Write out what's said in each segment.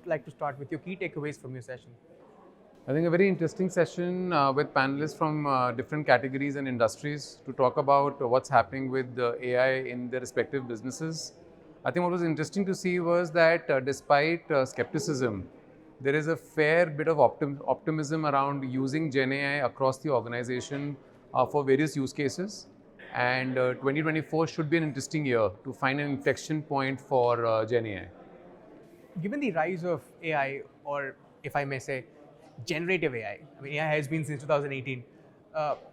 like to start with your key takeaways from your session. I think a very interesting session with panelists from different categories and industries to talk about what's happening with AI in their respective businesses. I think what was interesting to see was that despite skepticism, there is a fair bit of optimism around using Gen AI across the organization for various use cases. And 2024 should be an interesting year to find an inflection point for Gen AI. Given the rise of AI, or if I may say, generative AI, I mean, AI has been since 2018.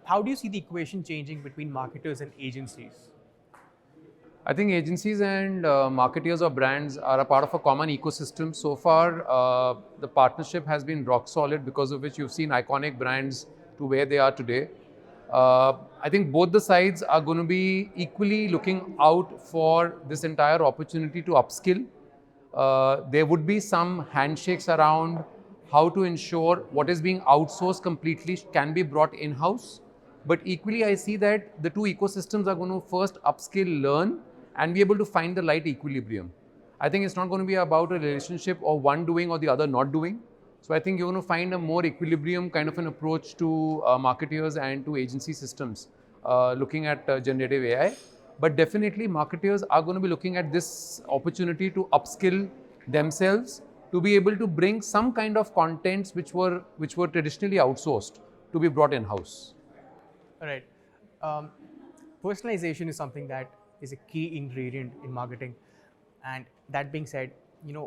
How do you see the equation changing between marketers and agencies? I think agencies and marketeers or brands are a part of a common ecosystem. So far, the partnership has been rock solid, because of which you've seen iconic brands to where they are today. I think both the sides are going to be equally looking out for this entire opportunity to upskill. There would be some handshakes around how to ensure what is being outsourced completely can be brought in-house. But equally, I see that the two ecosystems are going to first upskill, learn, and be able to find the right equilibrium. I think it's not going to be about a relationship of one doing or the other not doing. So I think you're going to find a more equilibrium kind of an approach to marketeers and to agency systems looking at generative AI. But definitely marketeers are going to be looking at this opportunity to upskill themselves to be able to bring some kind of contents which were traditionally outsourced to be brought in-house. All right. Um, Personalization is something that is a key ingredient in marketing. And that being said, uh,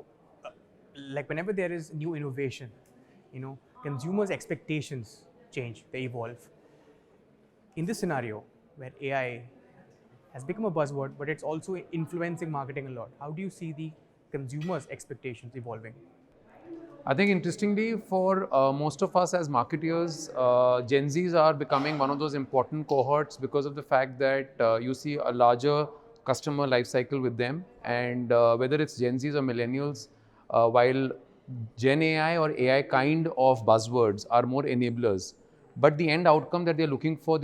like whenever there is new innovation, consumers' expectations change, they evolve. In this scenario where AI has become a buzzword, but it's also influencing marketing a lot, how do you see the consumers' expectations evolving? I think interestingly, for most of us as marketeers, Gen Zs are becoming one of those important cohorts because of the fact that you see a larger customer life cycle with them. And whether it's Gen Zs or millennials, while Gen AI or AI kind of buzzwords are more enablers, but the end outcome that they're looking for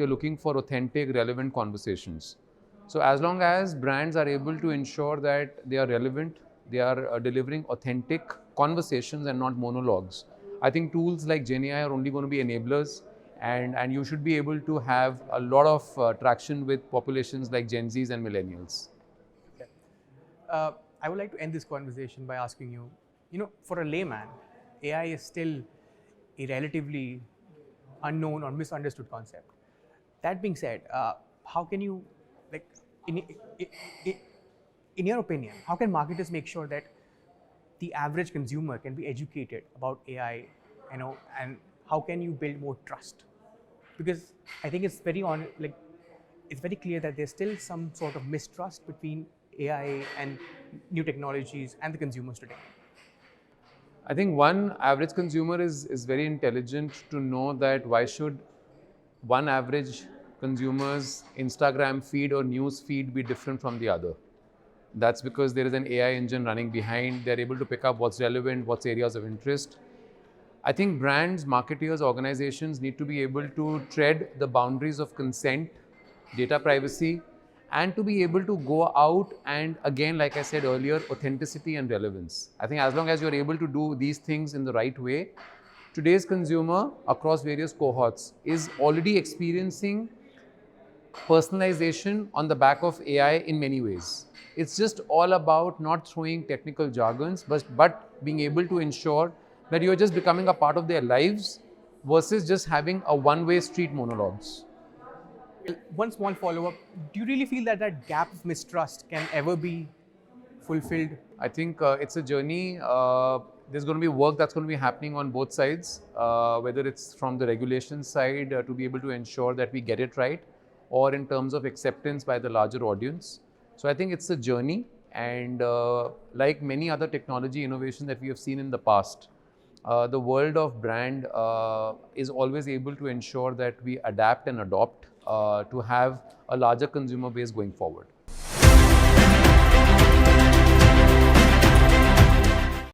authentic, relevant conversations. So as long as brands are able to ensure that they are relevant, they are delivering authentic conversations and not monologues, I think tools like Gen AI are only going to be enablers, and you should be able to have a lot of traction with populations like Gen Zs and millennials. Okay. I would like to end this conversation by asking you, for a layman, AI is still a relatively unknown or misunderstood concept. That being said, how can you, like, in, in, in your opinion, how can marketers make sure that the average consumer can be educated about AI, and how can you build more trust? Because I think it's very clear that there's still some sort of mistrust between AI and new technologies and the consumers today. I think one average consumer is very intelligent to know that why should one average consumer's Instagram feed or news feed be different from the other. That's because there is an AI engine running behind. They're able to pick up what's relevant, what's areas of interest. I think brands, marketeers, organizations need to be able to tread the boundaries of consent, data privacy, and to be able to go out and, again, like I said earlier, authenticity and relevance. I think as long as you're able to do these things in the right way, today's consumer across various cohorts is already experiencing personalization on the back of AI in many ways. It's just all about not throwing technical jargons, but being able to ensure that you're just becoming a part of their lives versus just having a one-way street monologues. One small follow up: do you really feel that that gap of mistrust can ever be fulfilled? I think it's a journey. There's going to be work that's going to be happening on both sides, whether it's from the regulation side to be able to ensure that we get it right, or in terms of acceptance by the larger audience. So I think it's a journey, and like many other technology innovations that we have seen in the past, the world of brand is always able to ensure that we adapt and adopt to have a larger consumer base going forward.